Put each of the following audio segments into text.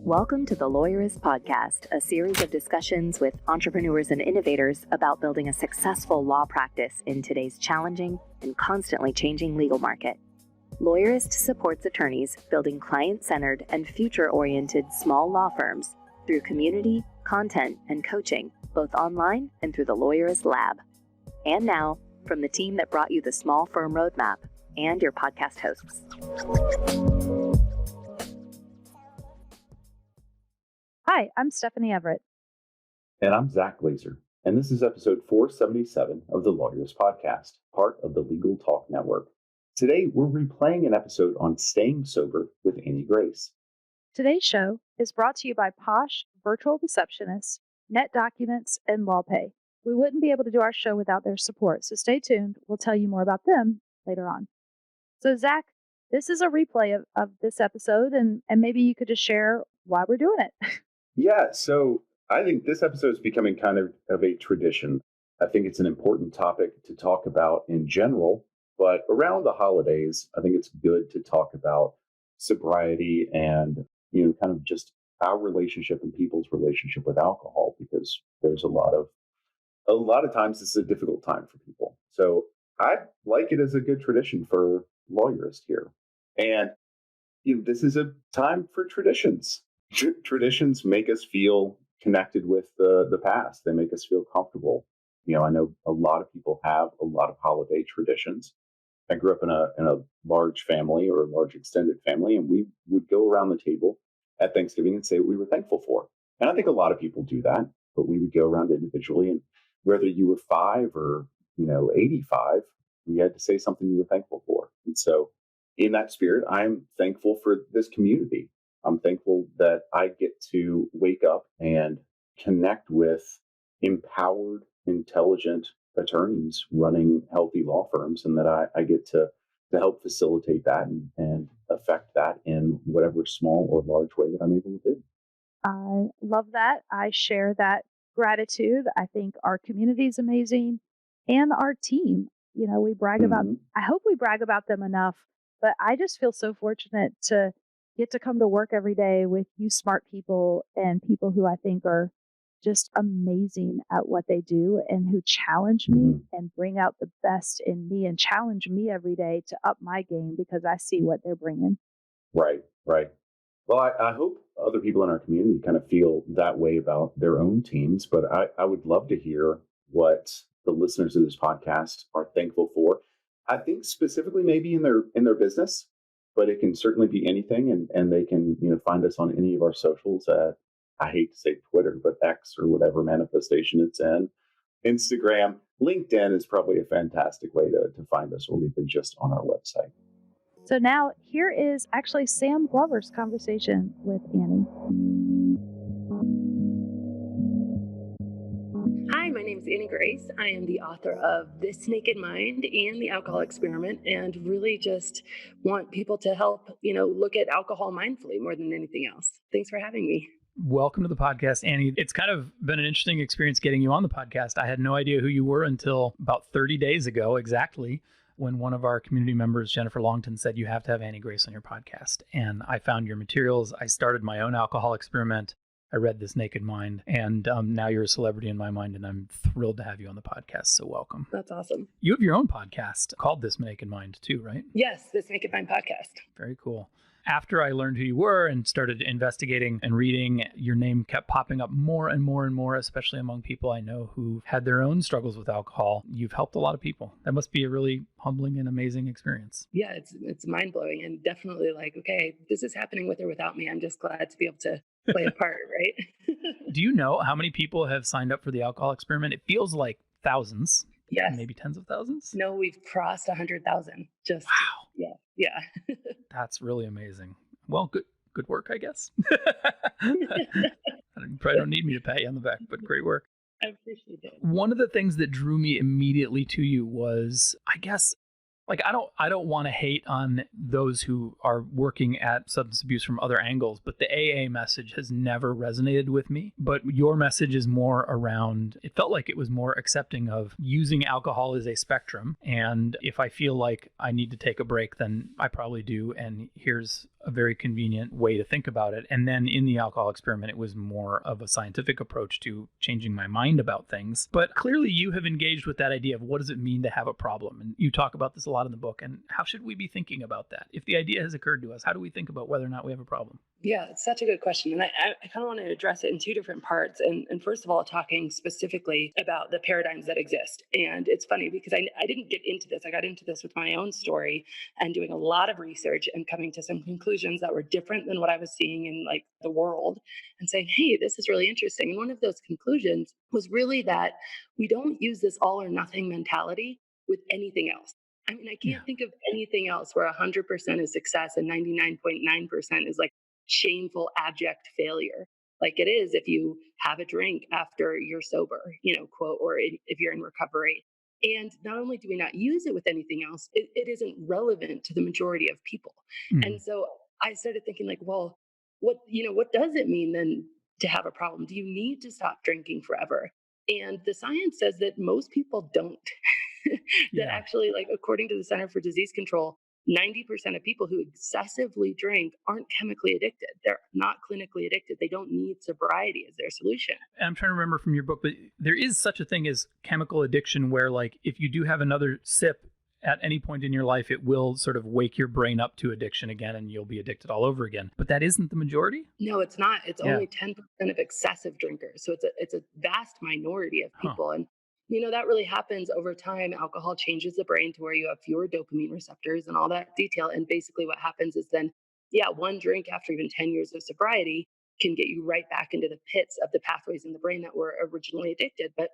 Welcome to the Lawyerist podcast, a series of discussions with entrepreneurs and innovators about building a successful law practice in today's challenging and constantly changing legal market. Lawyerist supports attorneys building client-centered and future-oriented small law firms through community, content, and coaching, both online and through the Lawyerist Lab. And now, from the team that brought you the Small Firm Roadmap and your podcast hosts. Hi, I'm Stephanie Everett. And I'm Zach Glazer. And this is episode 477 of the Lawyerist podcast, part of the Legal Talk Network. Today, we're replaying an episode on staying sober with Annie Grace. Today's show is brought to you by Posh Virtual Receptionists, Net Documents, and LawPay. We wouldn't be able to do our show without their support, so stay tuned. We'll tell you more about them later on. So, Zach, this is a replay of this episode, and maybe you could just share why we're doing it. Yeah, so I think this episode is becoming kind of a tradition. I think it's an important topic to talk about in general, but around the holidays, I think it's good to talk about sobriety and, kind of just our relationship and people's relationship with alcohol, because there's a lot of times this is a difficult time for people. So I like it as a good tradition for Lawyerist here. And this is a time for traditions. Traditions make us feel connected with the past. They make us feel comfortable. I know a lot of people have a lot of holiday traditions. I grew up in a large family or a large extended family, and we would go around the table at Thanksgiving and say what we were thankful for. And I think a lot of people do that, but we would go around individually, and whether you were 5 or 85, you had to say something you were thankful for. And so in that spirit, I'm thankful for this community. I'm thankful that I get to wake up and connect with empowered, intelligent attorneys running healthy law firms, and that I get to help facilitate that and affect that in whatever small or large way that I'm able to do. I love that. I share that gratitude. I think our community is amazing, and our team. We brag about, I hope we brag about them enough, but I just feel so fortunate to get to come to work every day with you smart people and people who I think are just amazing at what they do and who challenge me and bring out the best in me and challenge me every day to up my game because I see what they're bringing. Right. Well, I hope other people in our community kind of feel that way about their own teams, but I would love to hear what the listeners of this podcast are thankful for. I think specifically maybe in their business, but it can certainly be anything, and they can find us on any of our socials at, I hate to say Twitter, but X or whatever manifestation it's in. Instagram, LinkedIn is probably a fantastic way to find us, or even just on our website. So now here is actually Sam Glover's conversation with Annie. Hi, my name is Annie Grace. I am the author of This Naked Mind and The Alcohol Experiment, and really just want people to help, look at alcohol mindfully more than anything else. Thanks for having me. Welcome to the podcast, Annie. It's kind of been an interesting experience getting you on the podcast. I had no idea who you were until about 30 days ago, exactly, when one of our community members, Jennifer Longton, said you have to have Annie Grace on your podcast. And I found your materials. I started my own alcohol experiment. I read This Naked Mind, and now you're a celebrity in my mind, and I'm thrilled to have you on the podcast. So welcome. That's awesome. You have your own podcast called This Naked Mind too, right? Yes, This Naked Mind podcast. Very cool. After I learned who you were and started investigating and reading, your name kept popping up more and more and more, especially among people I know who had their own struggles with alcohol. You've helped a lot of people. That must be a really humbling and amazing experience. Yeah, it's mind-blowing, and definitely like, okay, this is happening with or without me. I'm just glad to be able to play a part, right? Do you know how many people have signed up for the alcohol experiment? It feels like thousands. Yes. Maybe tens of thousands? No, we've crossed 100,000. Just wow. Yeah. That's really amazing. Well, good work, I guess. You probably don't need me to pat you on the back, but great work. I appreciate it. One of the things that drew me immediately to you was, I guess, Like, I don't want to hate on those who are working at substance abuse from other angles, but the AA message has never resonated with me. But your message is more around, it felt like it was more accepting of using alcohol as a spectrum. And if I feel like I need to take a break, then I probably do. And here's a very convenient way to think about it. And then in the alcohol experiment, it was more of a scientific approach to changing my mind about things. But clearly you have engaged with that idea of what does it mean to have a problem? And you talk about this a lot in the book. And how should we be thinking about that? If the idea has occurred to us, how do we think about whether or not we have a problem? Yeah, it's such a good question. And I kind of want to address it in two different parts. And first of all, talking specifically about the paradigms that exist. And it's funny because I didn't get into this. I got into this with my own story and doing a lot of research and coming to some conclusions that were different than what I was seeing in like the world and saying, hey, this is really interesting. And one of those conclusions was really that we don't use this all or nothing mentality with anything else. I mean, I can't think of anything else where 100% is success and 99.9% is like shameful, abject failure. Like it is if you have a drink after you're sober, quote, or if you're in recovery. And not only do we not use it with anything else, it isn't relevant to the majority of people. And so I started thinking like, well, what does it mean then to have a problem? Do you need to stop drinking forever? And the science says that most people don't. That actually, like, according to the Center for Disease Control, 90% of people who excessively drink aren't chemically addicted. They're not clinically addicted. They don't need sobriety as their solution. And I'm trying to remember from your book, but there is such a thing as chemical addiction where, like, if you do have another sip at any point in your life, it will sort of wake your brain up to addiction again and you'll be addicted all over again. But that isn't the majority? No, it's not. It's only 10% of excessive drinkers. So it's a vast minority of people. And that really happens over time. Alcohol changes the brain to where you have fewer dopamine receptors and all that detail. And basically what happens is then, one drink after even 10 years of sobriety can get you right back into the pits of the pathways in the brain that were originally addicted. But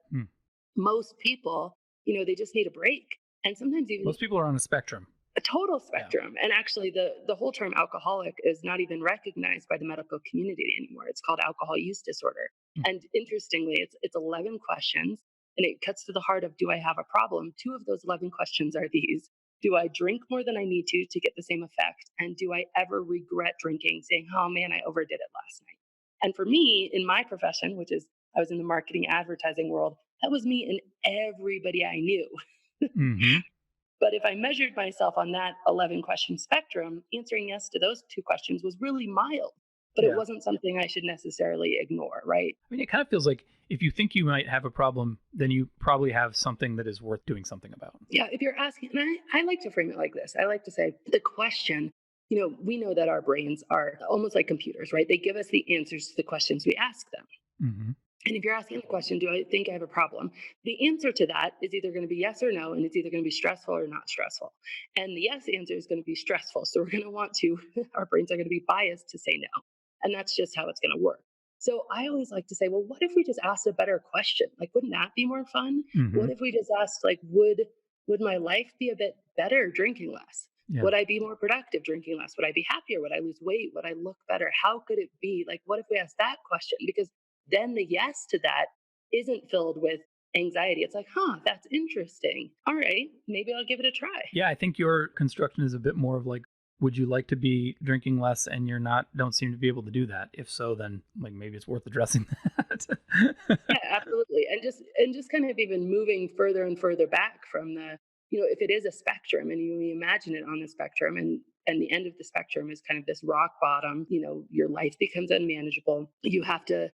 most people, they just need a break. And sometimes even most people are on a spectrum. A total spectrum. And actually the whole term alcoholic is not even recognized by the medical community anymore. It's called alcohol use disorder. And interestingly, it's 11 questions. And it cuts to the heart of, do I have a problem? 2 of those 11 questions are these. Do I drink more than I need to get the same effect? And do I ever regret drinking, saying, oh man, I overdid it last night? And for me, in my profession, which is I was in the marketing advertising world, that was me and everybody I knew. But if I measured myself on that 11 question spectrum, answering yes to those 2 questions was really mild. But it wasn't something I should necessarily ignore, right? I mean, it kind of feels like if you think you might have a problem, then you probably have something that is worth doing something about. Yeah, if you're asking, and I like to frame it like this. I like to say the question, we know that our brains are almost like computers, right? They give us the answers to the questions we ask them. And if you're asking the question, do I think I have a problem? The answer to that is either going to be yes or no, and it's either going to be stressful or not stressful. And the yes answer is going to be stressful. So we're going to our brains are going to be biased to say no. And that's just how it's going to work. So I always like to say, well, what if we just asked a better question? Like, wouldn't that be more fun? What if we just asked, like, would my life be a bit better drinking less? Would I be more productive drinking less? Would I be happier? Would I lose weight? Would I look better? How could it be? Like, what if we asked that question? Because then the yes to that isn't filled with anxiety. It's like, that's interesting. All right, maybe I'll give it a try. Yeah, I think your construction is a bit more of like, would you like to be drinking less and don't seem to be able to do that? If so, then like maybe it's worth addressing that. Yeah, absolutely. And just kind of even moving further and further back from the, if it is a spectrum and you imagine it on the spectrum and the end of the spectrum is kind of this rock bottom, your life becomes unmanageable. You have to,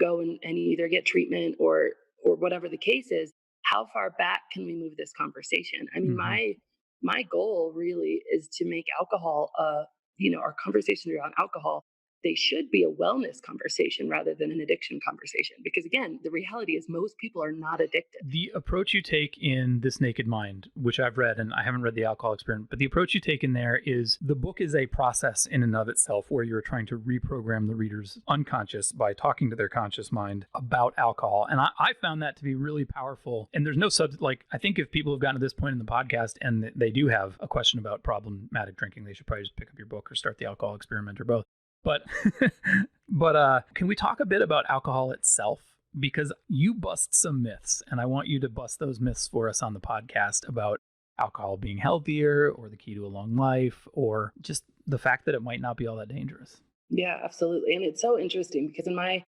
go and either get treatment or whatever the case is. How far back can we move this conversation? I mean, my goal really is to make alcohol, our conversations around alcohol, they should be a wellness conversation rather than an addiction conversation. Because again, the reality is most people are not addicted. The approach you take in This Naked Mind, which I've read, and I haven't read The Alcohol Experiment, but the approach you take in there is the book is a process in and of itself where you're trying to reprogram the reader's unconscious by talking to their conscious mind about alcohol. And I found that to be really powerful. And there's no I think if people have gotten to this point in the podcast and they do have a question about problematic drinking, they should probably just pick up your book or start The Alcohol Experiment or both. But can we talk a bit about alcohol itself? Because you bust some myths, and I want you to bust those myths for us on the podcast about alcohol being healthier or the key to a long life or just the fact that it might not be all that dangerous. Yeah, absolutely. And it's so interesting because in my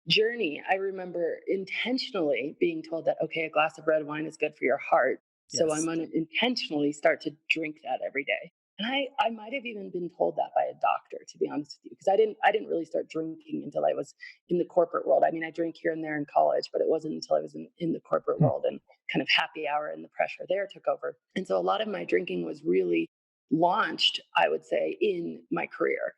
journey, I remember intentionally being told that, okay, a glass of red wine is good for your heart. So I'm Yes. going to intentionally start to drink that every day. And I might have even been told that by a doctor, to be honest with you, because I didn't really start drinking until I was in the corporate world. I mean, I drank here and there in college, but it wasn't until I was in the corporate Hmm. world and kind of happy hour and the pressure there took over. And so a lot of my drinking was really launched, I would say, in my career.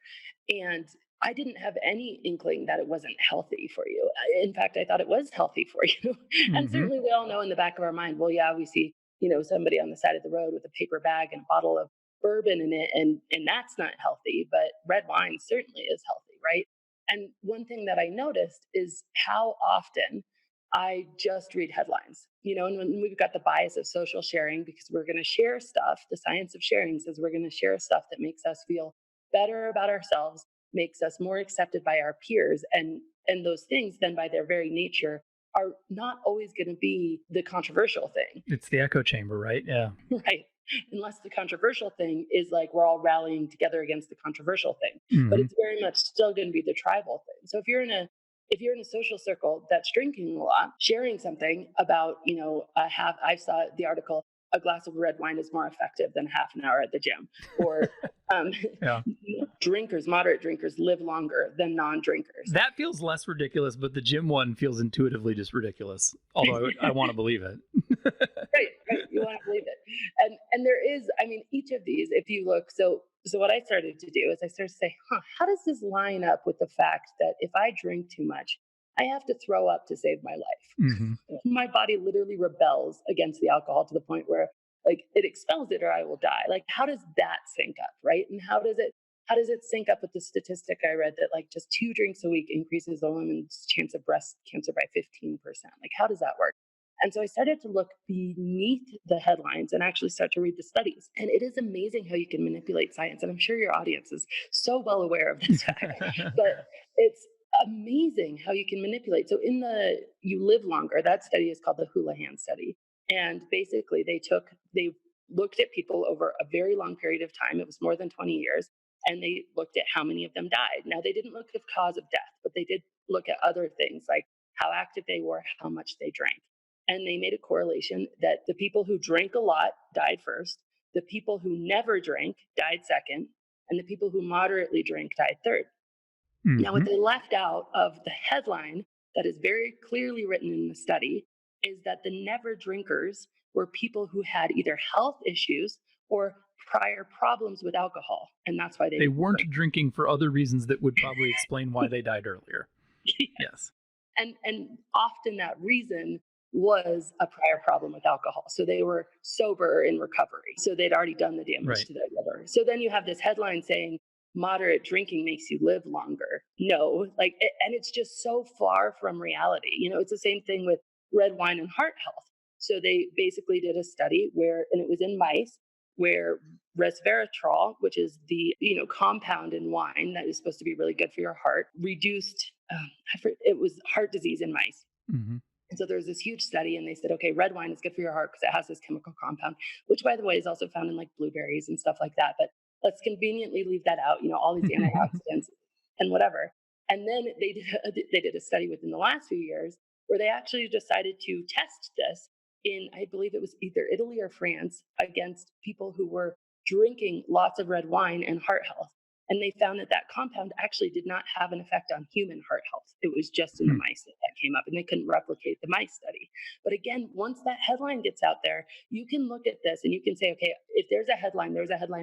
And I didn't have any inkling that it wasn't healthy for you. In fact, I thought it was healthy for you. And Hmm. certainly we all know in the back of our mind, well, yeah, we see, somebody on the side of the road with a paper bag and a bottle of bourbon in it, and that's not healthy, but red wine certainly is healthy, right? And one thing that I noticed is how often I just read headlines, and when we've got the bias of social sharing because we're going to share stuff, the science of sharing says we're going to share stuff that makes us feel better about ourselves, makes us more accepted by our peers, and those things then by their very nature are not always going to be the controversial thing. It's the echo chamber, right? Yeah. Right, unless the controversial thing is like we're all rallying together against the controversial thing, but Hmm. it's very much still going to be the tribal thing. So if you're in a social circle that's drinking a lot, sharing something about, I saw the article, a glass of red wine is more effective than half an hour at the gym, or um, Yeah. moderate drinkers live longer than non-drinkers. That feels less ridiculous, but the gym one feels intuitively just ridiculous. Although I want to believe it. Right. You want to believe it. And there is, I mean, each of these, if you look, so what I started to do is I started to say, how does this line up with the fact that if I drink too much, I have to throw up to save my life? Hmm. My body literally rebels against the alcohol to the point where like it expels it or I will die. Like how does that sync up, right? And how does it sync up with the statistic I read that like just 2 drinks a week increases a woman's chance of breast cancer by 15%? Like how does that work? And so I started to look beneath the headlines and actually start to read the studies. And it is amazing how you can manipulate science. And I'm sure your audience is so well aware of this fact, but it's amazing how you can manipulate. So in the You Live Longer, that study is called the Houlihan study. And basically they looked at people over a very long period of time. It was more than 20 years. And they looked at how many of them died. Now they didn't look at the cause of death, but they did look at other things like how active they were, how much they drank. And they made a correlation that the people who drank a lot died first, the people who never drank died second, and the people who moderately drank died third. Now, what Hmm. they left out of the headline that is very clearly written in the study is that the never drinkers were people who had either health issues or prior problems with alcohol. And that's why they They didn't weren't drink. drinking for other reasons that would probably explain why they died earlier. Yes. And often that reason was a prior problem with alcohol. So they were sober in recovery. So they'd already done the damage Right. to their liver. So then you have this headline saying moderate drinking makes you live longer. No, and it's just so far from reality. It's the same thing with red wine and heart health. So they basically did a study and it was in mice, where resveratrol, which is the compound in wine that is supposed to be really good for your heart, reduced it was heart disease in mice. Hmm. And so there was this huge study, and they said, okay, red wine is good for your heart because it has this chemical compound, which, by the way, is also found in like blueberries and stuff like that. But let's conveniently leave that out. All these antioxidants and whatever. And then they did a study within the last few years where they actually decided to test this in, I believe it was either Italy or France, against people who were drinking lots of red wine and heart health. And they found that that compound actually did not have an effect on human heart health. It was just in the mice that came up, and they couldn't replicate the mice study. But again, once that headline gets out there, you can look at this and you can say, okay, if there's a headline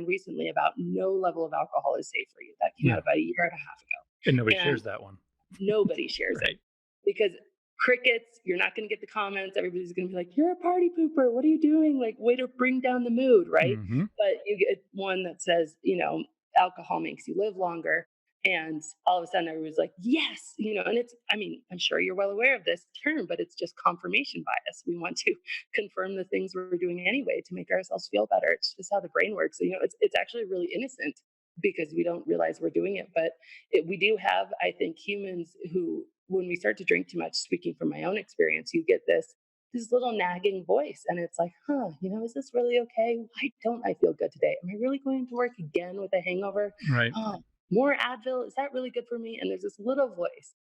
recently about no level of alcohol is safe for you. That came out about a year and a half ago. And nobody And shares that one. nobody shares it Right. because crickets, you're not going to get the comments. Everybody's going to be like, you're a party pooper. What are you doing? Like, way to bring down the mood, right? Hmm. But you get one that says, alcohol makes you live longer. And all of a sudden everybody's like, yes, and I'm sure you're well aware of this term, but it's just confirmation bias. We want to confirm the things we're doing anyway to make ourselves feel better. It's just how the brain works. So, it's actually really innocent because we don't realize we're doing it. But we do have, I think, humans who, when we start to drink too much, speaking from my own experience, you get this this little nagging voice. And it's like, is this really okay? Why don't I feel good today? Am I really going to work again with a hangover? Right. More Advil, is that really good for me? And there's this little voice.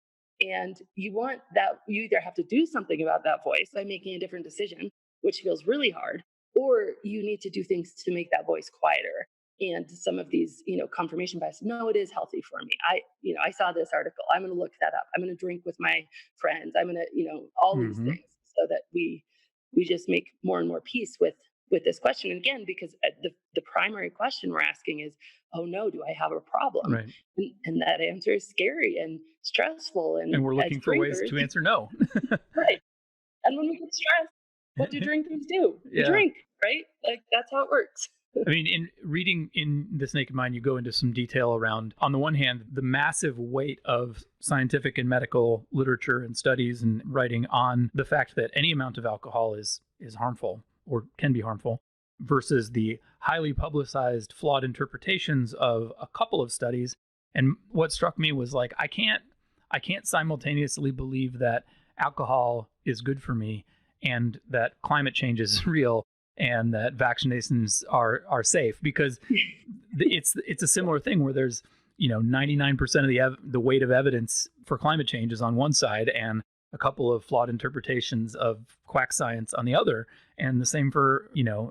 And you want that, you either have to do something about that voice by making a different decision, which feels really hard, or you need to do things to make that voice quieter. And some of these, confirmation bias, no, it is healthy for me. I saw this article. I'm going to look that up. I'm going to drink with my friends. I'm going to, all these things, so that we just make more and more peace with this question. And again, because the primary question we're asking is, oh no, do I have a problem? Right. And that answer is scary and stressful. And we're looking for ways to answer no. Right. And when we get stressed, what do drinkers do? You drink, right? Like, that's how it works. I mean, in reading in This Naked Mind, you go into some detail around, on the one hand, the massive weight of scientific and medical literature and studies and writing on the fact that any amount of alcohol is harmful or can be harmful, versus the highly publicized, flawed interpretations of a couple of studies. And what struck me was like, I can't simultaneously believe that alcohol is good for me and that climate change is real and that vaccinations are safe, because it's a similar thing where there's 99% of the weight of evidence for climate change is on one side and a couple of flawed interpretations of quack science on the other, and the same for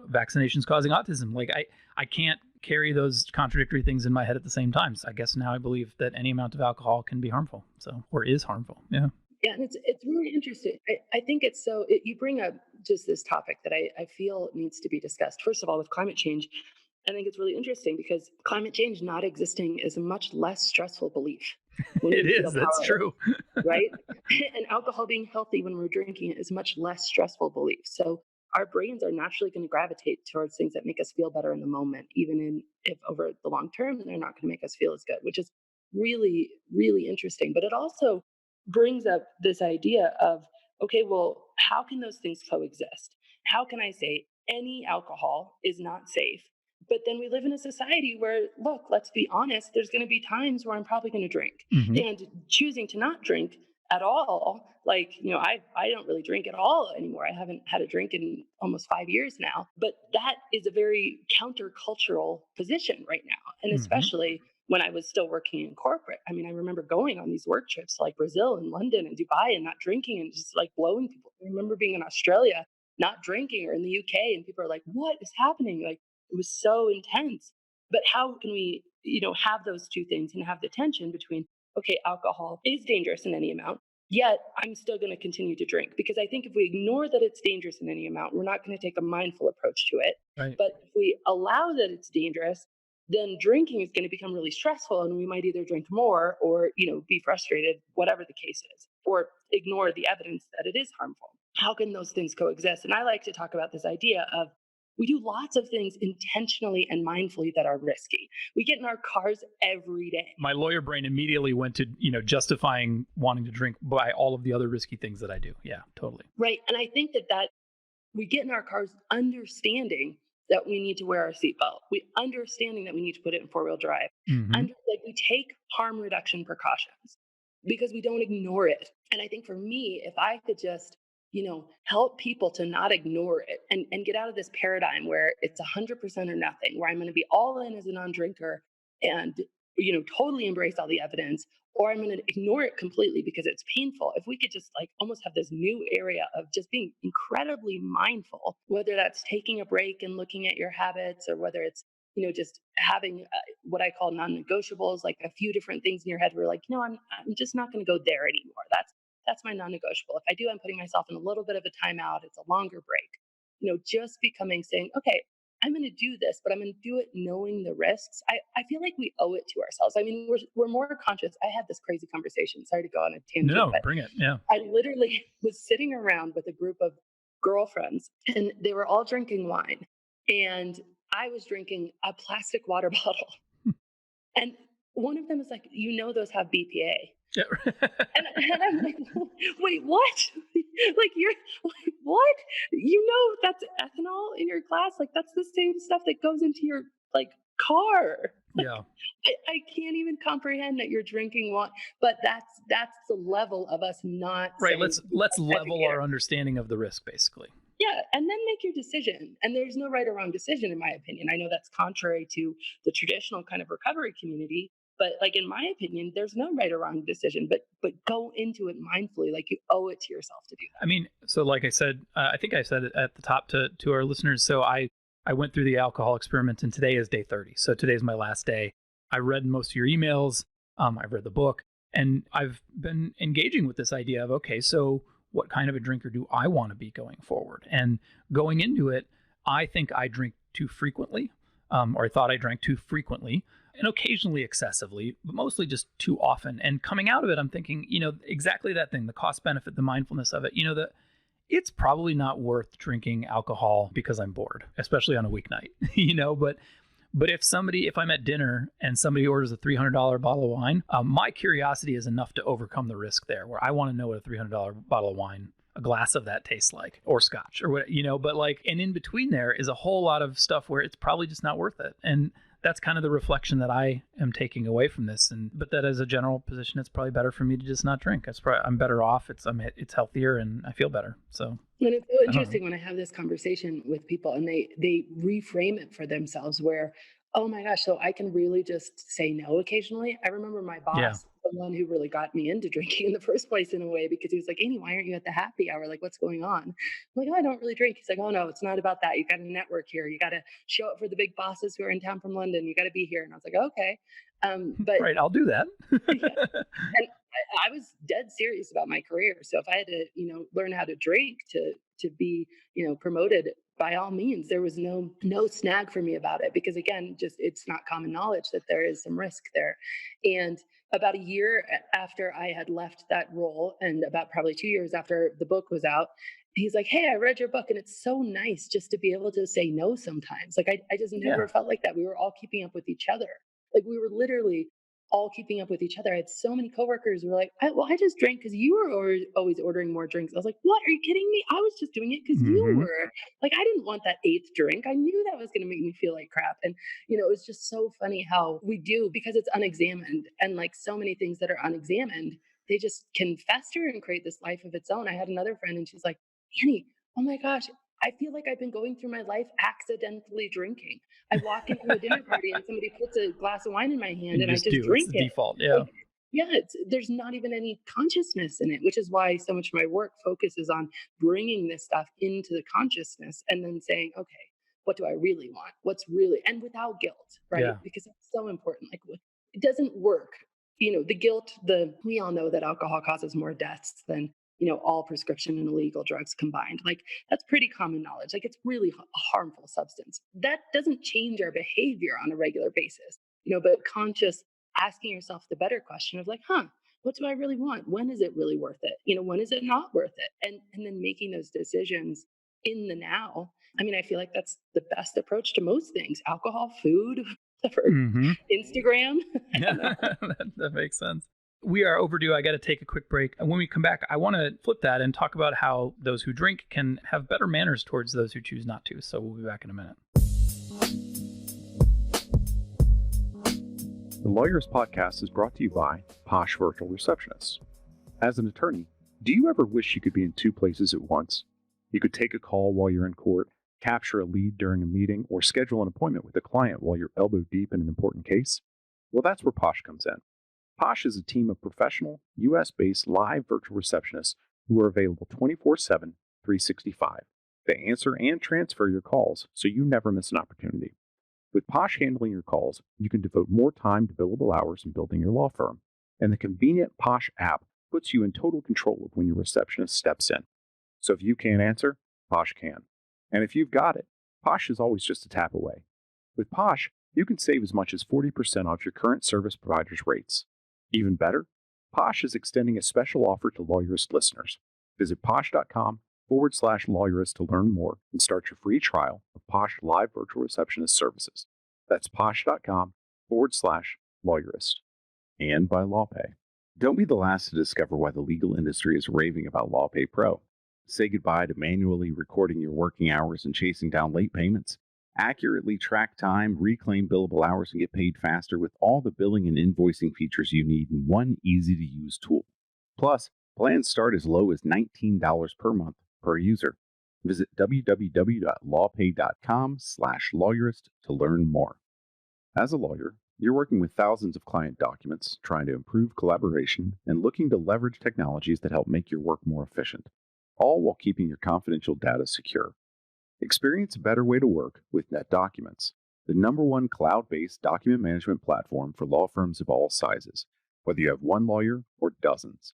vaccinations causing autism. Like I can't carry those contradictory things in my head at the same time. So I guess now I believe that any amount of alcohol can be harmful, or is harmful. Yeah. Yeah, and it's really interesting. I think it's you bring up just this topic that I feel needs to be discussed. First of all, with climate change, I think it's really interesting because climate change not existing is a much less stressful belief. It is, that's true. Right? And alcohol being healthy when we're drinking it is a much less stressful belief. So our brains are naturally going to gravitate towards things that make us feel better in the moment, even if over the long term, they're not going to make us feel as good, which is really, really interesting. But it also brings up this idea of, okay, well, how can those things coexist? How can I say any alcohol is not safe? But then we live in a society where, look, let's be honest, there's going to be times where I'm probably going to drink. And choosing to not drink at all, like, I don't really drink at all anymore. I haven't had a drink in almost 5 years now. But that is a very countercultural position right now. And especially when I was still working in corporate. I mean, I remember going on these work trips to like Brazil and London and Dubai and not drinking and just like blowing people. I remember being in Australia, not drinking, or in the UK, and people are like, what is happening? Like, it was so intense. But how can we, have those two things and have the tension between, okay, alcohol is dangerous in any amount, yet I'm still going to continue to drink? Because I think if we ignore that it's dangerous in any amount, we're not going to take a mindful approach to it. Right. But if we allow that it's dangerous, then drinking is going to become really stressful, and we might either drink more or, be frustrated, whatever the case is, or ignore the evidence that it is harmful. How can those things coexist? And I like to talk about this idea of, we do lots of things intentionally and mindfully that are risky. We get in our cars every day. My lawyer brain immediately went to, justifying wanting to drink by all of the other risky things that I do. Yeah, totally. Right. And I think that we get in our cars understanding that we need to wear our seatbelt. We understanding that we need to put it in four-wheel drive. And we take harm reduction precautions because we don't ignore it. And I think for me, if I could just, help people to not ignore it and get out of this paradigm where it's 100% or nothing, where I'm going to be all in as a non-drinker and, totally embrace all the evidence, or I'm going to ignore it completely because it's painful. If we could just almost have this new area of just being incredibly mindful, whether that's taking a break and looking at your habits, or whether it's, just having what I call non-negotiables, like a few different things in your head where I'm just not going to go there anymore. That's my non-negotiable. If I do, I'm putting myself in a little bit of a timeout. It's a longer break. Just saying, okay, I'm going to do this, but I'm going to do it knowing the risks. I feel like we owe it to ourselves. I mean, we're more conscious. I had this crazy conversation. Sorry to go on a tangent. No, bring it. Yeah. I literally was sitting around with a group of girlfriends, and they were all drinking wine, and I was drinking a plastic water bottle. And one of them was like, those have BPA. Yeah. and I'm like, wait, what? You're like, what? That's ethanol in your glass? That's the same stuff that goes into your car. Yeah. I can't even comprehend that you're drinking wine, but that's the level of us not Right. saying, Let's level educator. our understanding of the risk, basically. Yeah, and then make your decision. And there's no right or wrong decision, in my opinion. I know that's contrary to the traditional kind of recovery community, but like in my opinion, there's no right or wrong decision. But go into it mindfully, like you owe it to yourself to do that. I mean, so like I said, I think I said it at the top to our listeners. So I went through the alcohol experiment, and today is day 30. So today's my last day. I read most of your emails. I've read the book, and I've been engaging with this idea of, okay, so what kind of a drinker do I want to be going forward? And going into it, I think I drink too frequently, or I thought I drank too frequently, and occasionally excessively, but mostly just too often. And coming out of it, I'm thinking, exactly that thing, the cost benefit, the mindfulness of it, it's probably not worth drinking alcohol because I'm bored, especially on a weeknight, But if I'm at dinner and somebody orders a $300 bottle of wine, my curiosity is enough to overcome the risk there, where I want to know what a $300 bottle of wine, a glass of that tastes like, or scotch, or what, but and in between there is a whole lot of stuff where it's probably just not worth it. And that's kind of the reflection that I am taking away from this. But that as a general position, it's probably better for me to just not drink. I'm better off. It's healthier and I feel better. So. And it's so interesting when I have this conversation with people and they reframe it for themselves where, oh my gosh, so I can really just say no occasionally. I remember my boss, the one who really got me into drinking in the first place in a way, because he was like, Amy, why aren't you at the happy hour? Like, what's going on? I'm like, oh, I don't really drink. He's like, oh no, it's not about that. You got to network here. You got to show up for the big bosses who are in town from London. You got to be here. And I was like, okay. But right, I'll do that. And I was dead serious about my career. So if I had to, learn how to drink to be, promoted, by all means, there was no snag for me about it, because again, just it's not common knowledge that there is some risk there. And about a year after I had left that role, and about probably 2 years after the book was out, he's like, hey, I read your book, and it's so nice just to be able to say no sometimes. Like I just never felt like that. We were all keeping up with each other. Like we were literally all keeping up with each other. I had so many coworkers who were like, I just drank because you were always ordering more drinks. I was like, what? Are you kidding me? I was just doing it because you were. Like, I didn't want that 8th drink. I knew that was going to make me feel like crap. And, it was just so funny how we do, because it's unexamined. And like so many things that are unexamined, they just can fester and create this life of its own. I had another friend and she's like, Annie, oh my gosh, I feel like I've been going through my life accidentally drinking. I walk into a dinner party and somebody puts a glass of wine in my hand and I just drink it. Default, yeah. Like, there's not even any consciousness in it, which is why so much of my work focuses on bringing this stuff into the consciousness and then saying, okay, what do I really want? What's really, and without guilt, right? Yeah. Because it's so important. Like it doesn't work. The guilt, we all know that alcohol causes more deaths than all prescription and illegal drugs combined. Like that's pretty common knowledge. Like it's really a harmful substance. That doesn't change our behavior on a regular basis, but conscious asking yourself the better question of like, what do I really want? When is it really worth it? When is it not worth it? And then making those decisions in the now. I mean, I feel like that's the best approach to most things. Alcohol, food, Instagram. That makes sense. We are overdue. I got to take a quick break. And when we come back, I want to flip that and talk about how those who drink can have better manners towards those who choose not to. So we'll be back in a minute. The Lawyerist podcast is brought to you by Posh Virtual Receptionists. As an attorney, do you ever wish you could be in 2 places at once? You could take a call while you're in court, capture a lead during a meeting, or schedule an appointment with a client while you're elbow deep in an important case? Well, that's where Posh comes in. Posh is a team of professional, U.S.-based live virtual receptionists who are available 24/7, 365. They answer and transfer your calls, so you never miss an opportunity. With Posh handling your calls, you can devote more time to billable hours in building your law firm. And the convenient Posh app puts you in total control of when your receptionist steps in. So if you can't answer, Posh can. And if you've got it, Posh is always just a tap away. With Posh, you can save as much as 40% off your current service provider's rates. Even better, Posh is extending a special offer to Lawyerist listeners. Visit posh.com/Lawyerist to learn more and start your free trial of Posh Live Virtual Receptionist services. That's posh.com/Lawyerist. And by LawPay. Don't be the last to discover why the legal industry is raving about LawPay Pro. Say goodbye to manually recording your working hours and chasing down late payments. Accurately track time, reclaim billable hours, and get paid faster with all the billing and invoicing features you need in one easy-to-use tool. Plus, plans start as low as $19 per month per user. Visit www.lawpay.com/lawyerist to learn more. As a lawyer, you're working with thousands of client documents, trying to improve collaboration, and looking to leverage technologies that help make your work more efficient, all while keeping your confidential data secure. Experience a better way to work with NetDocuments, the #1 cloud-based document management platform for law firms of all sizes, whether you have one lawyer or dozens.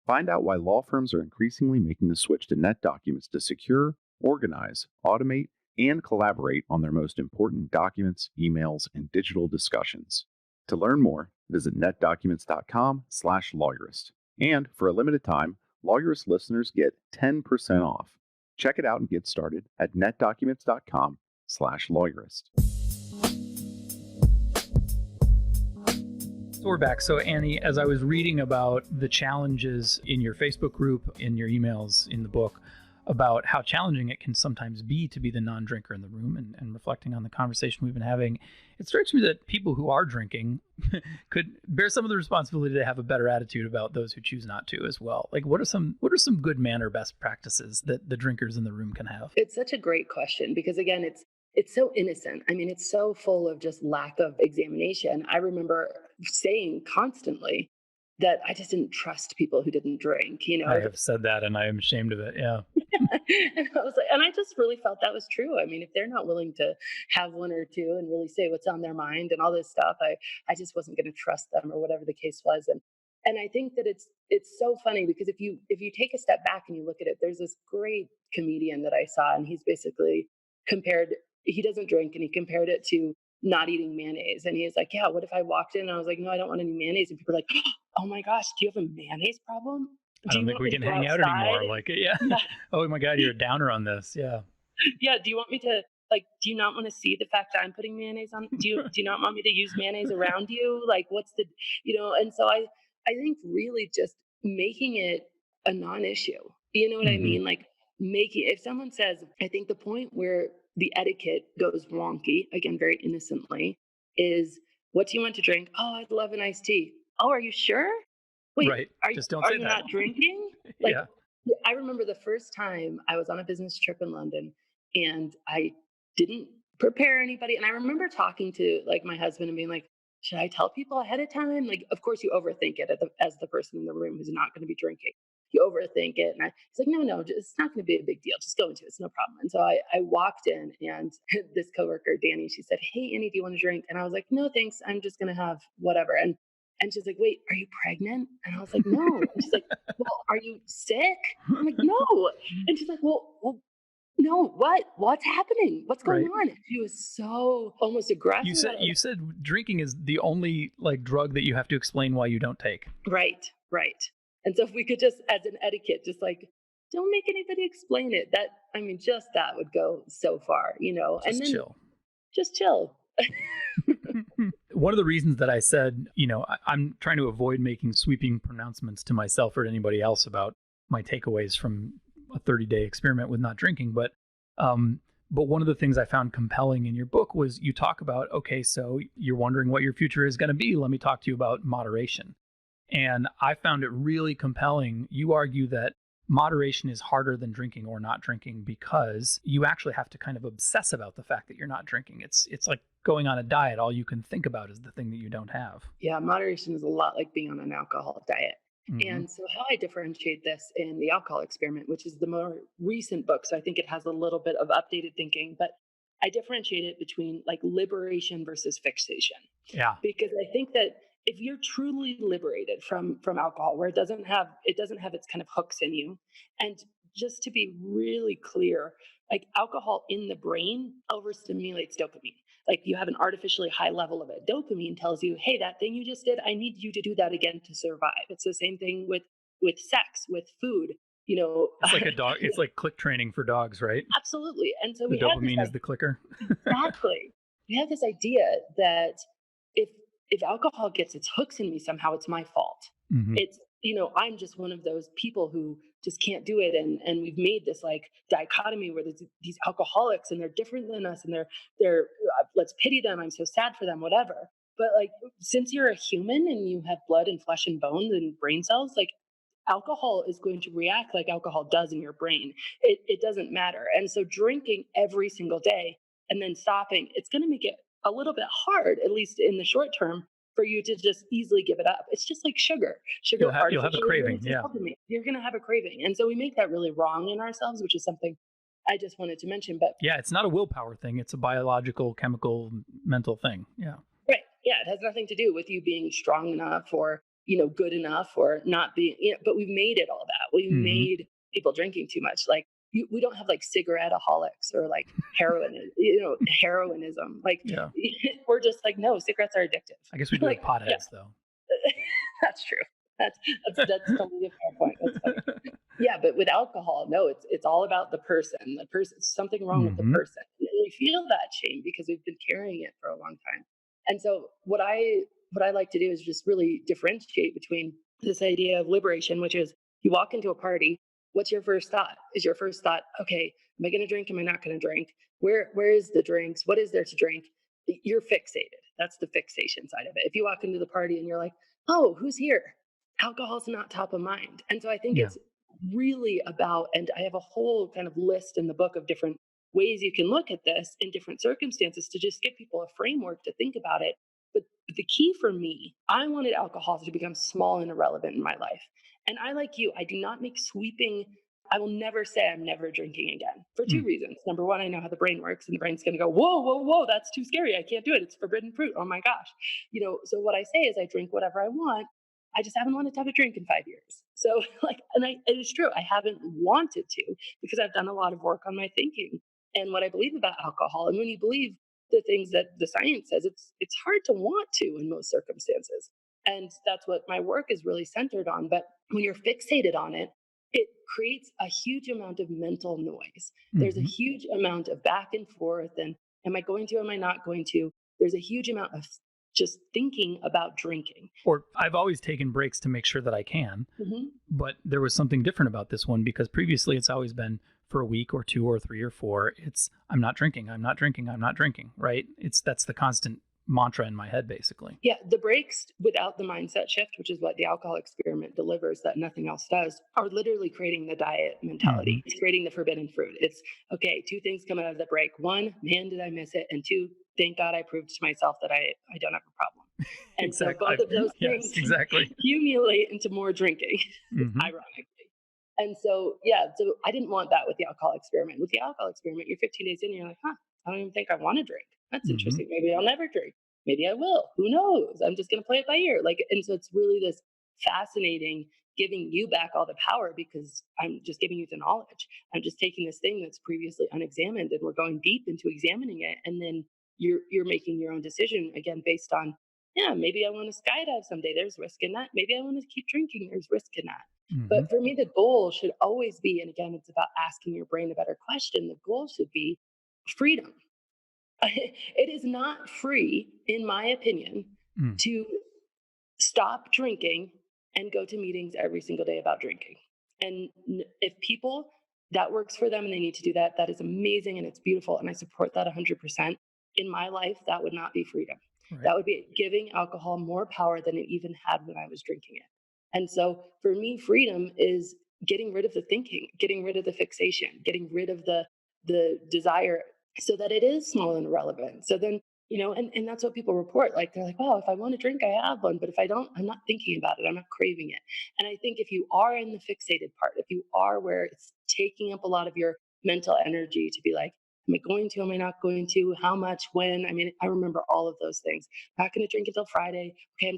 Find out why law firms are increasingly making the switch to NetDocuments to secure, organize, automate, and collaborate on their most important documents, emails, and digital discussions. To learn more, visit netdocuments.com/lawyerist. And for a limited time, Lawyerist listeners get 10% off. Check it out and get started at netdocuments.com/lawyerist. So we're back. So Annie, as I was reading about the challenges in your Facebook group, in your emails, in the book, about how challenging it can sometimes be to be the non-drinker in the room, and reflecting on the conversation we've been having, it strikes me that people who are drinking could bear some of the responsibility to have a better attitude about those who choose not to as well. Like, what are some good manner best practices that the drinkers in the room can have? It's such a great question because, again, it's so innocent. I mean, it's so full of just lack of examination. I remember saying constantly that I just didn't trust people who didn't drink. I have said that, and I am ashamed of it. Yeah. and I just really felt that was true. I mean, if they're not willing to have one or two and really say what's on their mind and all this stuff, I just wasn't going to trust them, or whatever the case was. And I think that it's so funny because if you take a step back and you look at it, there's this great comedian that I saw, and he's basically he doesn't drink, and he compared it to not eating mayonnaise. And he's like, yeah, what if I walked in and I was like, no, I don't want any mayonnaise? And people are like, oh my gosh, do you have a mayonnaise problem? I don't think we can hang out anymore. Like, yeah. Oh my God, you're a downer on this. Yeah. Yeah. Do you want me to, do you not want to see the fact that I'm putting mayonnaise on? Do you not want me to use mayonnaise around you? Like, what's the, and so I think really just making it a non-issue, you know what I mean? Like, if someone says, I think the point where the etiquette goes wonky, again, very innocently, is, what do you want to drink? Oh, I'd love an iced tea. Oh, are you sure? Wait, right. Just don't are say you that. not drinking? Yeah. I remember the first time I was on a business trip in London, and I didn't prepare anybody. And I remember talking to my husband and being like, should I tell people ahead of time? Like, of course you overthink it as the person in the room who's not going to be drinking. You overthink it. And he's like, no, it's not going to be a big deal. Just go into it. It's no problem. And so I walked in, and this coworker, Danny, she said, hey, Annie, do you want to drink? And I was like, no, thanks. I'm just going to have whatever. And she's like, wait, are you pregnant? And I was like, no. And she's like, well, are you sick? I'm like, no. And she's like, well, no, what's happening? What's going on? And she was so almost aggressive. You said drinking is the only drug that you have to explain why you don't take. Right. And so if we could just, as an etiquette, just don't make anybody explain it. Just that would go so far, Just chill. Just chill. One of the reasons that I said, I'm trying to avoid making sweeping pronouncements to myself or to anybody else about my takeaways from a 30-day experiment with not drinking. But one of the things I found compelling in your book was you talk about, okay, so you're wondering what your future is going to be. Let me talk to you about moderation. And I found it really compelling. You argue that moderation is harder than drinking or not drinking because you actually have to kind of obsess about the fact that you're not drinking. It's like going on a diet. All you can think about is the thing that you don't have. Yeah, moderation is a lot like being on an alcohol diet. And so how I differentiate this in the alcohol experiment, which is the more recent book, so I think it has a little bit of updated thinking, but I differentiate it between liberation versus fixation. Yeah. Because I think that if you're truly liberated from alcohol, where it doesn't have its kind of hooks in you, and just to be really clear, alcohol in the brain overstimulates dopamine. You have an artificially high level of it. Dopamine tells you, hey, that thing you just did, I need you to do that again to survive. It's the same thing with sex, with food. It's like a dog. It's like click training for dogs, right? Absolutely. And so the dopamine is the clicker. Exactly. We have this idea that if alcohol gets its hooks in me, somehow it's my fault. It's, I'm just one of those people who just can't do it. And we've made this like dichotomy where there's these alcoholics and they're different than us and they're let's pity them. I'm so sad for them, whatever. But like, since you're a human and you have blood and flesh and bones and brain cells, like alcohol is going to react like alcohol does in your brain. It doesn't matter. And so drinking every single day and then stopping, it's going to make it a little bit hard, at least in the short term, for you to just easily give it up. It's just like sugar. You'll have a craving. Yeah. You're going to have a craving. And so we make that really wrong in ourselves, which is something I just wanted to mention. But yeah, it's not a willpower thing. It's a biological, chemical, mental thing. Yeah. Right. Yeah. It has nothing to do with you being strong enough or, good enough or not being, but we've made it all that. We've made people drinking too much. Like we don't have like cigarette-aholics or like heroinism. Like we're just like, no, cigarettes are addictive. I guess we do like potheads though. That's true. That's totally a fair point. That's funny. Yeah, but with alcohol, no, it's all about the person. The person, something wrong with the person. And we feel that shame because we've been carrying it for a long time. And so what I like to do is just really differentiate between this idea of liberation, which is you walk into a party. What's your first thought? Is your first thought, okay, am I going to drink? Am I not going to drink? Where is the drinks? What is there to drink? You're fixated. That's the fixation side of it. If you walk into the party and you're like, oh, who's here? Alcohol's not top of mind. And so I think it's really about, and I have a whole kind of list in the book of different ways you can look at this in different circumstances to just give people a framework to think about it. But the key for me, I wanted alcohol to become small and irrelevant in my life. And I, like you, I do not make sweeping, I will never say I'm never drinking again for two reasons. Number one, I know how the brain works and the brain's going to go, whoa, whoa, whoa, that's too scary. I can't do it. It's forbidden fruit. Oh my gosh. So what I say is I drink whatever I want. I just haven't wanted to have a drink in 5 years. So it is true. I haven't wanted to because I've done a lot of work on my thinking and what I believe about alcohol. And when you believe the things that the science says, it's hard to want to in most circumstances. And that's what my work is really centered on. But when you're fixated on it, it creates a huge amount of mental noise. There's a huge amount of back and forth. And am I going to, am I not going to? There's a huge amount of just thinking about drinking. Or I've always taken breaks to make sure that I can. But there was something different about this one because previously it's always been for a week or 2 or 3 or 4. It's I'm not drinking, I'm not drinking, I'm not drinking, right? That's the constant mantra in my head, basically. Yeah, the breaks without the mindset shift, which is what the alcohol experiment delivers that nothing else does, are literally creating the diet mentality. It's creating the forbidden fruit. It's, okay, 2 things come out of the break. 1, man, did I miss it? And 2, thank God I proved to myself that I don't have a problem. And so both of those things accumulate into more drinking, ironically. And so, so I didn't want that with the alcohol experiment. With the alcohol experiment, you're 15 days in and you're like, I don't even think I want to drink. That's interesting. Maybe I'll never drink. Maybe I will. Who knows? I'm just going to play it by ear. And so it's really this fascinating giving you back all the power because I'm just giving you the knowledge. I'm just taking this thing that's previously unexamined and we're going deep into examining it. And then you're making your own decision again, based on, maybe I want to skydive someday. There's risk in that. Maybe I want to keep drinking. There's risk in that. But for me, the goal should always be, and again, it's about asking your brain a better question. The goal should be freedom. It is not free, in my opinion, to stop drinking and go to meetings every single day about drinking. And if people, that works for them and they need to do that, that is amazing and it's beautiful. And I support that 100%. In my life, that would not be freedom. Right. That would be giving alcohol more power than it even had when I was drinking it. And so for me, freedom is getting rid of the thinking, getting rid of the fixation, getting rid of the desire so that it is small and irrelevant. So then, and that's what people report. Like, they're like, well, if I want to drink, I have one. But if I don't, I'm not thinking about it. I'm not craving it. And I think if you are in the fixated part, if you are where it's taking up a lot of your mental energy to be like, am I going to, am I not going to, how much, when? I mean, I remember all of those things. Not going to drink until Friday. Okay,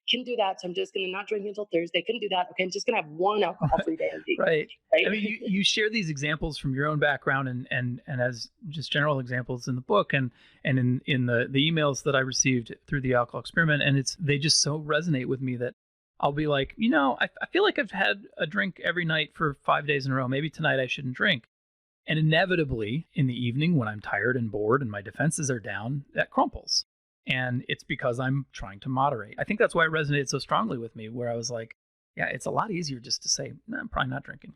couldn't do that. So I'm just going to not drink until Thursday. Couldn't do that. Okay, I'm just going to have one alcohol-free day a week. Right. I mean, you share these examples from your own background and as just general examples in the book and in the emails that I received through the alcohol experiment. And they just so resonate with me that I'll be like, I feel like I've had a drink every night for 5 days in a row. Maybe tonight I shouldn't drink. And inevitably, in the evening, when I'm tired and bored and my defenses are down, that crumples. And it's because I'm trying to moderate. I think that's why it resonated so strongly with me, where I was like, yeah, it's a lot easier just to say, no, I'm probably not drinking.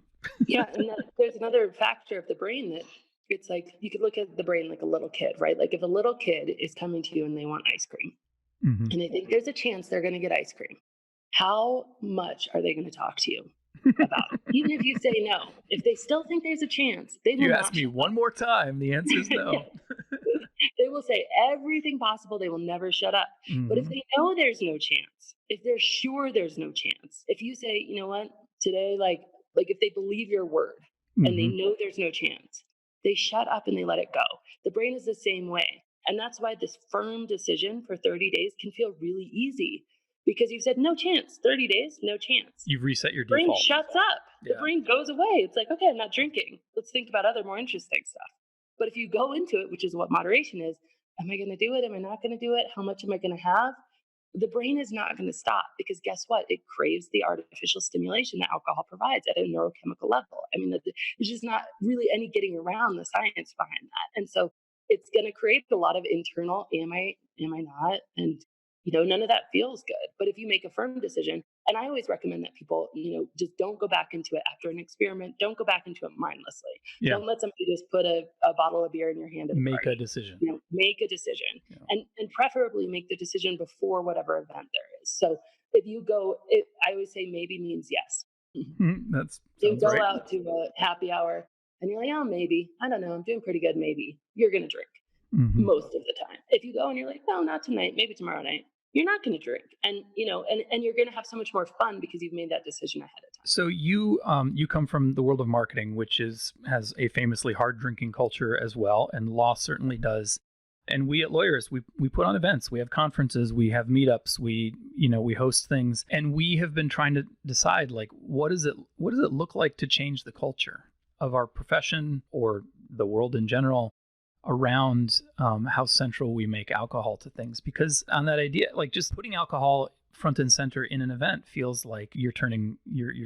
Yeah, and there's another factor of the brain that it's like you could look at the brain like a little kid, right? Like if a little kid is coming to you and they want ice cream, Mm-hmm. and they think there's a chance they're going to get ice cream, how much are they going to talk to you about it? Even if you say no, if they still think there's a chance, they will You not ask me shut one up. more time, the answer is no. They will say everything possible. They will never shut up. But if Mm-hmm. they know there's no chance, if they're sure there's no chance, if you say, you know what, today, like if they believe your word and they Mm-hmm. know there's no chance, they shut up and they let it go. The brain is the same way. And that's why this firm decision for 30 days can feel really easy because you said no chance, 30 days, no chance. You've reset your The brain default. shuts up. The Yeah. brain goes away. It's like, okay, I'm not drinking. Let's think about other more interesting stuff. But if you go into it, which is what moderation is, am I going to do it? Am I not going to do it? How much am I going to have? The brain is not going to stop because guess what? It craves the artificial stimulation that alcohol provides at a neurochemical level. I mean, there's just not really any getting around the science behind that. And so it's going to create a lot of internal, am I not? And, none of that feels good. But if you make a firm decision, and I always recommend that people, just don't go back into it after an experiment. Don't go back into it mindlessly. Yeah. Don't let somebody just put a bottle of beer in your hand at a Make party. a decision. Make a decision, Yeah. and preferably make the decision before whatever event there is. So if you go, I always say maybe means yes. That You sounds go right. out to a happy hour and you're like, oh, maybe, I don't know, I'm doing pretty good. Maybe you're going to drink Mm-hmm. most of the time. If you go and you're like, oh, not tonight, maybe tomorrow night, you're not going to drink. And, and you're going to have so much more fun because you've made that decision ahead of time. So you come from the world of marketing, which has a famously hard drinking culture as well, and law certainly does. And we at Lawyerist, we put on events, we have conferences, we have meetups, we host things, and we have been trying to decide like what does it look like to change the culture of our profession or the world in general around how central we make alcohol to things. Because on that idea, like just putting alcohol front and center in an event feels like you're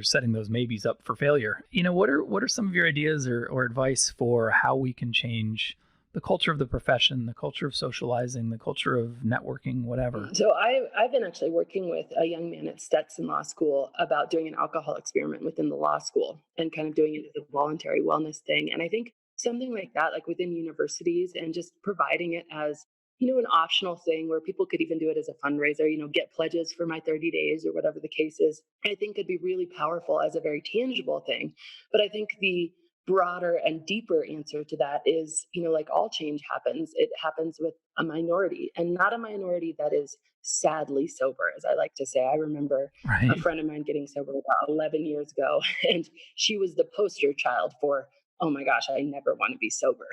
setting those maybes up for failure. What are some of your ideas or advice for how we can change the culture of the profession, the culture of socializing, the culture of networking, whatever? So I've been actually working with a young man at Stetson Law School about doing an alcohol experiment within the law school and kind of doing it as a voluntary wellness thing. And I think something like that, like within universities and just providing it as, an optional thing where people could even do it as a fundraiser, get pledges for my 30 days or whatever the case is, I think could be really powerful as a very tangible thing. But I think the broader and deeper answer to that is, like all change happens, it happens with a minority, and not a minority that is sadly sober, as I like to say. I remember a friend of mine getting sober about 11 years ago, and she was the poster child for, oh my gosh, I never want to be sober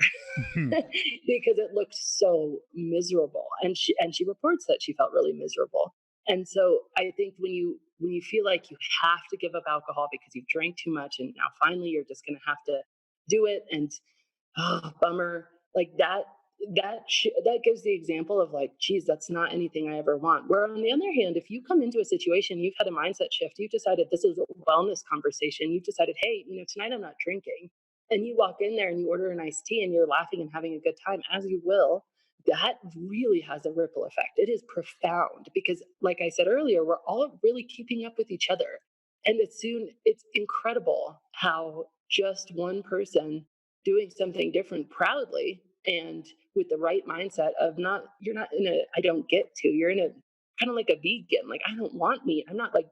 because it looked so miserable. And she reports that she felt really miserable. And so I think when you feel like you have to give up alcohol because you've drank too much and now finally you're just going to have to do it, and bummer, like that gives the example of like, geez, that's not anything I ever want. Where on the other hand, if you come into a situation, you've had a mindset shift, you've decided this is a wellness conversation, you've decided, hey, tonight I'm not drinking, and you walk in there and you order an iced tea and you're laughing and having a good time, as you will, that really has a ripple effect. It is profound because, like I said earlier, we're all really keeping up with each other. And it's incredible how just one person doing something different proudly and with the right mindset of you're not in a, I don't get to, you're in a kind of like a vegan, like, I don't want meat. I'm not like,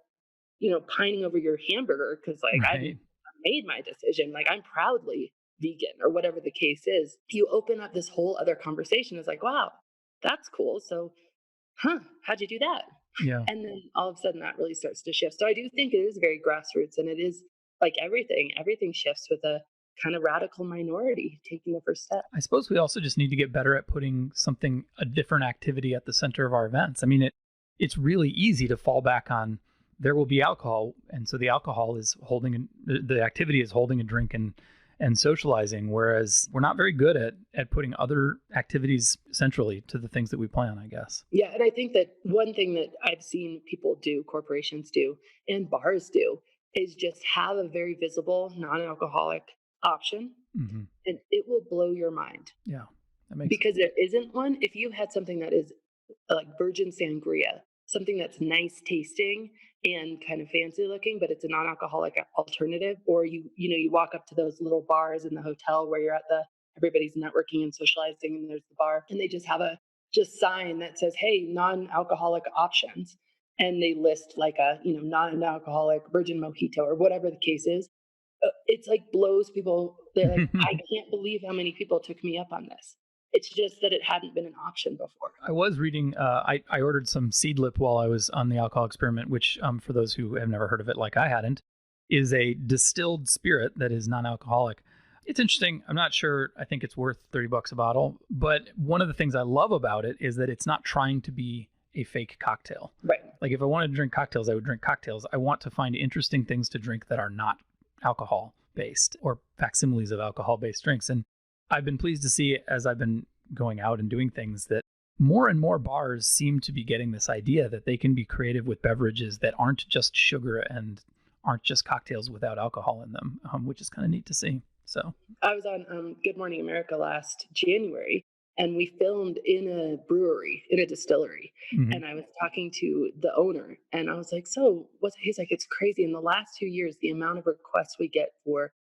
pining over your hamburger because like Right. I made my decision. Like, I'm proudly vegan or whatever the case is. You open up this whole other conversation. It's like, wow, that's cool. So, how'd you do that? Yeah. And then all of a sudden that really starts to shift. So I do think it is very grassroots, and it is like everything shifts with a kind of radical minority taking the first step. I suppose we also just need to get better at putting a different activity at the center of our events. I mean, it's really easy to fall back on there will be alcohol, and so the alcohol is the activity is holding a drink and socializing, whereas we're not very good at putting other activities centrally to the things that we plan, I guess. Yeah, and I think that one thing that I've seen people do, corporations do, and bars do, is just have a very visible non-alcoholic option, Mm-hmm. and it will blow your mind. Yeah, that makes Because there isn't one. If you had something that is like virgin sangria, something that's nice tasting and kind of fancy looking, but it's a non-alcoholic alternative. Or you walk up to those little bars in the hotel where you're everybody's networking and socializing, and there's the bar, and they just have a sign that says, "Hey, non-alcoholic options," and they list like a non-alcoholic virgin mojito or whatever the case is. It's like blows people. They're like, I can't believe how many people took me up on this. It's just that it hadn't been an option before. I was reading, I ordered some Seedlip while I was on the alcohol experiment, which for those who have never heard of it like I hadn't, is a distilled spirit that is non-alcoholic. It's interesting. I'm not sure. I think it's worth $30 a bottle. But one of the things I love about it is that it's not trying to be a fake cocktail. Right. Like if I wanted to drink cocktails, I would drink cocktails. I want to find interesting things to drink that are not alcohol based or facsimiles of alcohol based drinks. And I've been pleased to see, as I've been going out and doing things, that more and more bars seem to be getting this idea that they can be creative with beverages that aren't just sugar and aren't just cocktails without alcohol in them, which is kind of neat to see. So I was on Good Morning America last January, and we filmed in a brewery, in a distillery. Mm-hmm. And I was talking to the owner, and I was like, so he's like, it's crazy. In the last 2 years, the amount of requests we get for,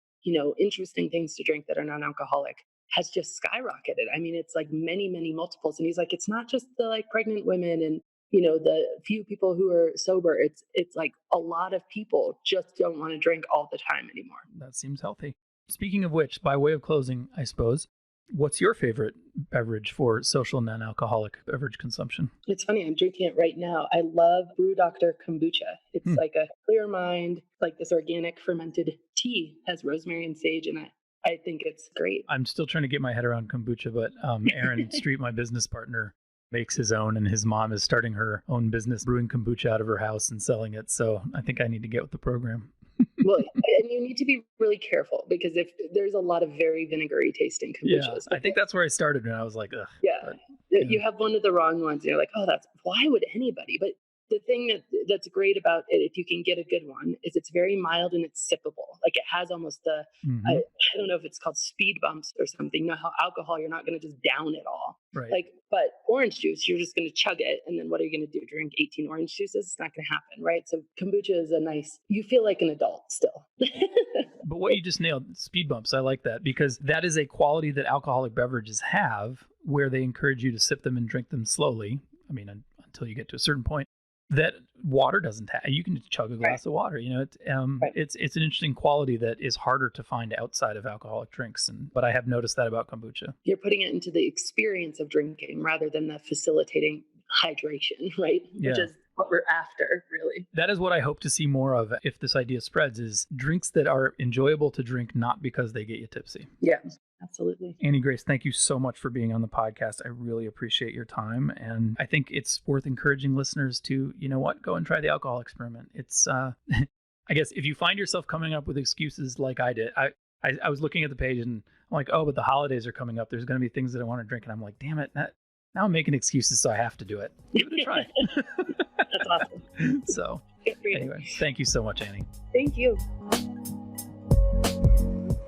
interesting things to drink that are non-alcoholic has just skyrocketed. I mean, it's like many, many multiples. And he's like, it's not just the like pregnant women and, the few people who are sober. It's like a lot of people just don't want to drink all the time anymore. That seems healthy. Speaking of which, by way of closing, I suppose, what's your favorite beverage for social non-alcoholic beverage consumption? It's funny, I'm drinking it right now. I love Brew Doctor kombucha. It's like a clear mind, like this organic fermented tea, has rosemary and sage in it. I think it's great. I'm still trying to get my head around kombucha, but Aaron Street, my business partner, makes his own, and his mom is starting her own business brewing kombucha out of her house and selling it. So I think I need to get with the program. Well, and you need to be really careful, because if there's a lot of very vinegary tasting kombuchas. Yeah, I think that's where I started, and I was like, ugh. Yeah, but, you have one of the wrong ones, and you're like, oh, why would anybody? But the thing that's great about it, if you can get a good one, is it's very mild and it's sippable. Like it has almost I don't know if it's called speed bumps or something. You know how alcohol, you're not going to just down it all. Right. But orange juice, you're just going to chug it. And then what are you going to do? Drink 18 orange juices? It's not going to happen, right? So kombucha is you feel like an adult still. But what you just nailed, speed bumps, I like that, because that is a quality that alcoholic beverages have, where they encourage you to sip them and drink them slowly. I mean, until you get to a certain point. That water doesn't have. You can chug a glass of water. It's an interesting quality that is harder to find outside of alcoholic drinks. But I have noticed that about kombucha. You're putting it into the experience of drinking rather than the facilitating hydration, right? Yeah. Which is what we're after, really. That is what I hope to see more of if this idea spreads, is drinks that are enjoyable to drink, not because they get you tipsy. Yeah. Absolutely. Annie Grace, thank you so much for being on the podcast. I really appreciate your time. And I think it's worth encouraging listeners to, go and try the alcohol experiment. It's, I guess if you find yourself coming up with excuses like I did, I was looking at the page and I'm like, oh, but the holidays are coming up. There's going to be things that I want to drink. And I'm like, damn it. Now I'm making excuses, so I have to do it. Give it a try. That's awesome. So anyway, thank you so much, Annie. Thank you.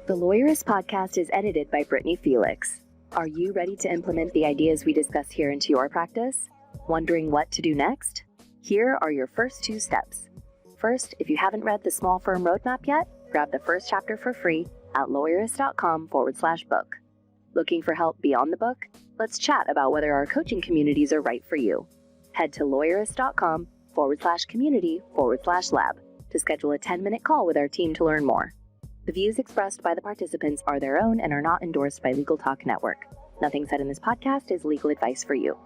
The Lawyerist podcast is edited by Brittany Felix. Are you ready to implement the ideas we discuss here into your practice? Wondering what to do next? Here are your first 2 steps. First, if you haven't read the Small Firm Roadmap yet, grab the first chapter for free at Lawyerist.com/book. Looking for help beyond the book? Let's chat about whether our coaching communities are right for you. Head to Lawyerist.com/community/lab to schedule a 10-minute call with our team to learn more. The views expressed by the participants are their own and are not endorsed by Legal Talk Network. Nothing said in this podcast is legal advice for you.